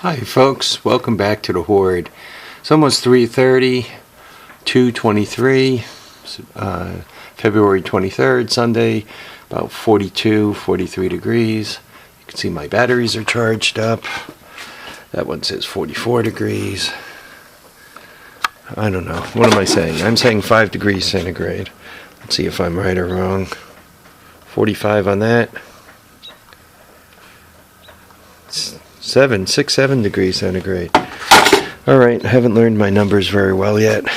Hi folks, welcome back to the Horde. It's almost 3:30, 2:23, February 23rd, Sunday, about 42, 43 degrees. You can see my batteries are charged up. That one says 44 degrees. I don't know. What am I saying? I'm saying 5 degrees centigrade. Let's see if I'm right or wrong. 45 on that. 7 degrees centigrade. Alright, I haven't learned my numbers very well yet.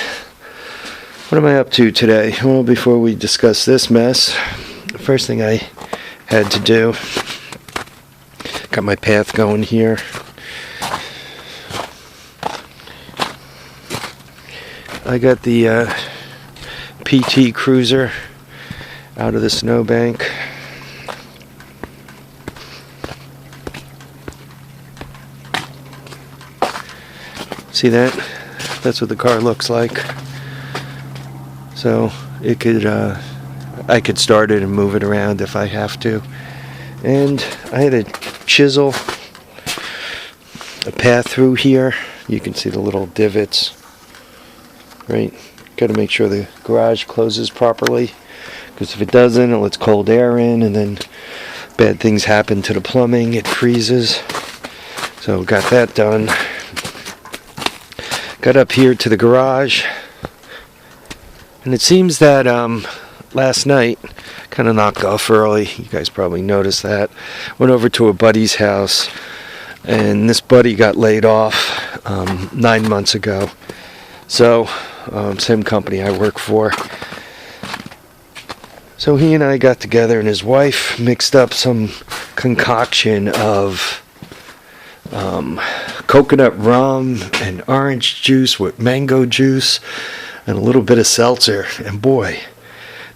What am I up to today? Well, before we discuss this mess, the first thing I had to do, got my path going here. I got the PT Cruizer out of the snowbank. See that? That's what the car looks like. So it could, I could start it and move it around if I have to. And I had to chisel a path through here. You can see the little divots. Right? Got to make sure the garage closes properly, because if it doesn't, it lets cold air in, and then bad things happen to the plumbing. It freezes. So got that done. Got up here to the garage, and it seems that last night, kind of knocked off early. You guys probably noticed that. Went over to a buddy's house, and this buddy got laid off 9 months ago. So, same company I work for. So he and I got together, and his wife mixed up some concoction of coconut rum and orange juice with mango juice and a little bit of seltzer, and boy,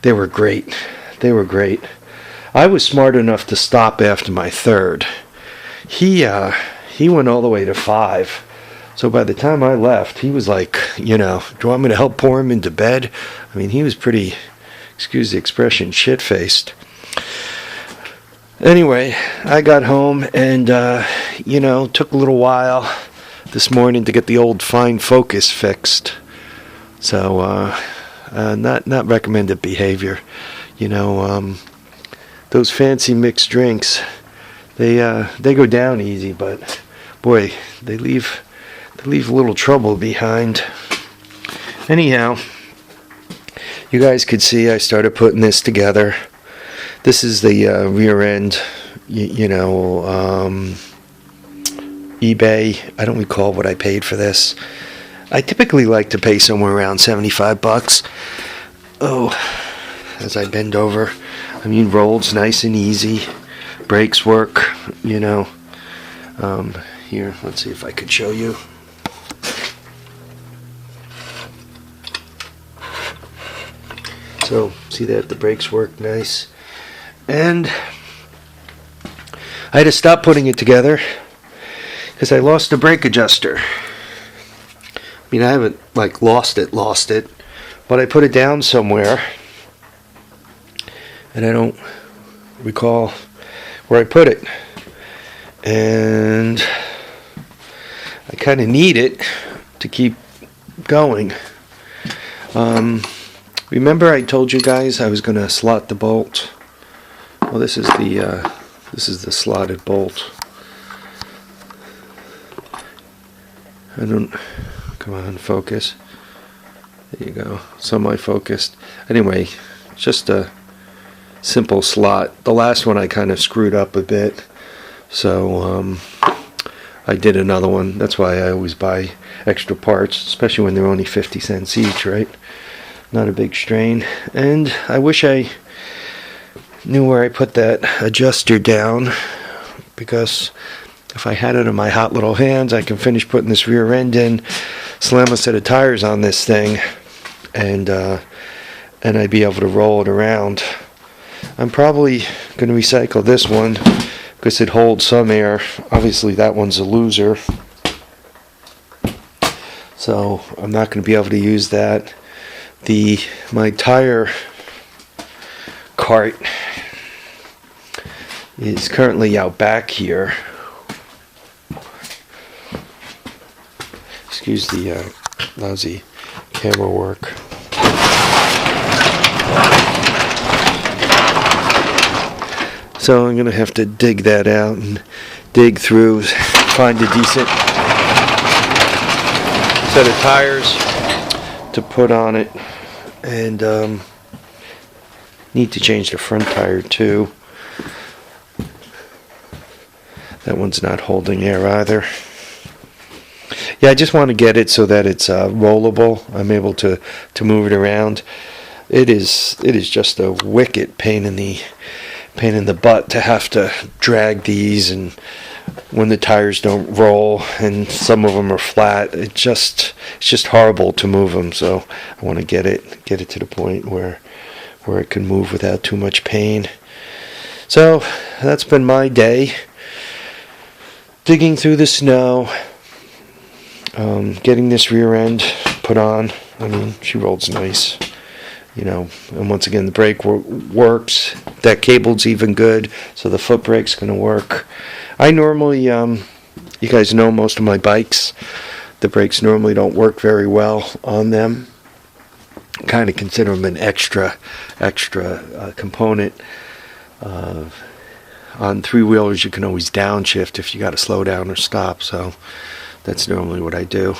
they were great. They were great. I was smart enough to stop after my third. He went all the way to 5. So by the time I left, he was like, do you want me to help pour him into bed? I mean, he was pretty, excuse the expression, shit-faced. Anyway, I got home and, took a little while this morning to get the old fine focus fixed. So, not recommended behavior. Those fancy mixed drinks, they go down easy, but boy, they leave a little trouble behind. Anyhow, you guys could see I started putting this together. This is the rear end, eBay. I don't recall what I paid for this. I typically like to pay somewhere around $75. Oh, as I bend over. I mean, rolls nice and easy. Brakes work, Here, let's see if I could show you. So, see that? The brakes work nice. And I had to stop putting it together because I lost the brake adjuster. I mean, I haven't lost it, but I put it down somewhere, and I don't recall where I put it. And I kind of need it to keep going. Remember I told you guys I was going to slot the bolt? Well, this is the slotted bolt. Come on, focus. There you go. Semi-focused. Anyway, just a simple slot. The last one I kind of screwed up a bit, so I did another one. That's why I always buy extra parts, especially when they're only 50 cents each, right? Not a big strain. And I wish I knew where I put that adjuster down, because if I had it in my hot little hands, I can finish putting this rear end in, slam a set of tires on this thing, and I'd be able to roll it around. I'm probably going to recycle this one because it holds some air. Obviously that one's a loser, so I'm not going to be able to use that. My tire cart is currently out back here. Excuse the lousy camera work. So I'm going to have to dig that out and dig through, find a decent set of tires to put on it, and need to change the front tire too. That one's not holding air either. Yeah, I just want to get it so that it's rollable. I'm able to move it around. It is just a wicked pain in the butt to have to drag these, and when the tires don't roll and some of them are flat, it's just horrible to move them. So I want to get it to the point where it can move without too much pain. So that's been my day, digging through the snow, getting this rear end put on. I mean, she rolls nice, and once again the brake works. That cable's even good, so the foot brake's going to work. I normally, you guys know most of my bikes, the brakes normally don't work very well on them. Kind of consider them an extra component. On three-wheelers you can always downshift if you got to slow down or stop, so that's normally what I do.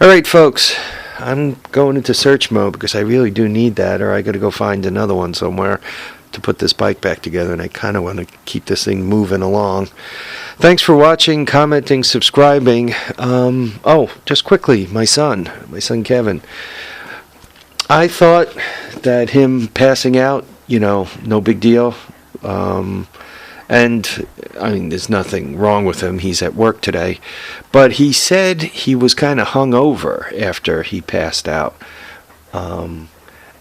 Alright folks, I'm going into search mode because I really do need that, or I got to go find another one somewhere to put this bike back together, and I kind of want to keep this thing moving along. Thanks for watching, commenting, subscribing. Just quickly, my son Kevin. I thought that him passing out, no big deal. And I mean, there's nothing wrong with him. He's at work today. But he said he was kind of hungover after he passed out. And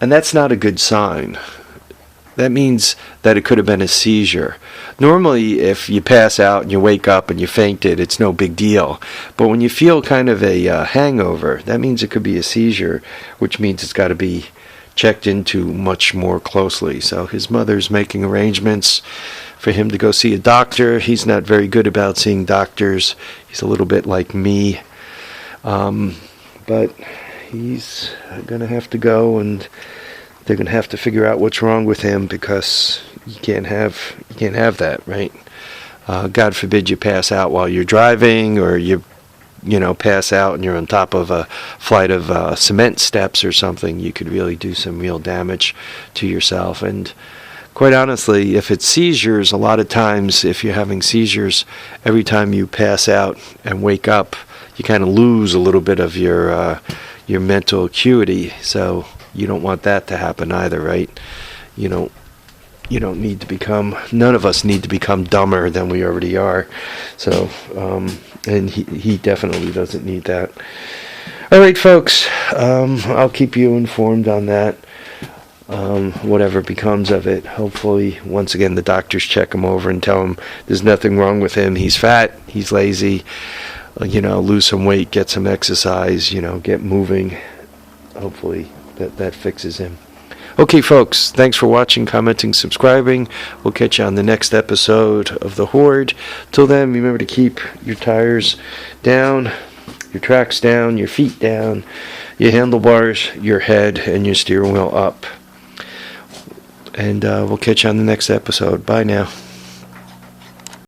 that's not a good sign. That means that it could have been a seizure. Normally, if you pass out and you wake up and you fainted, it's no big deal. But when you feel kind of a hangover, that means it could be a seizure, which means it's got to be checked into much more closely. So his mother's making arrangements for him to go see a doctor. He's not very good about seeing doctors. He's a little bit like me. But he's going to have to go, and they're going to have to figure out what's wrong with him, because you can't have that, right? God forbid you pass out while you're driving, or you pass out and you're on top of a flight of cement steps or something. You could really do some real damage to yourself. And quite honestly, if it's seizures, a lot of times if you're having seizures, every time you pass out and wake up, you kind of lose a little bit of your mental acuity. So you don't want that to happen either, right? You don't need to become, none of us need to become dumber than we already are. So, and he definitely doesn't need that. All right, folks, I'll keep you informed on that, whatever becomes of it. Hopefully, once again, the doctors check him over and tell him there's nothing wrong with him. He's fat, he's lazy, lose some weight, get some exercise, get moving. Hopefully that fixes him. Okay, folks, thanks for watching, commenting, subscribing. We'll catch you on the next episode of The Horde. Till then, remember to keep your tires down, your tracks down, your feet down, your handlebars, your head, and your steering wheel up. And we'll catch you on the next episode. Bye now.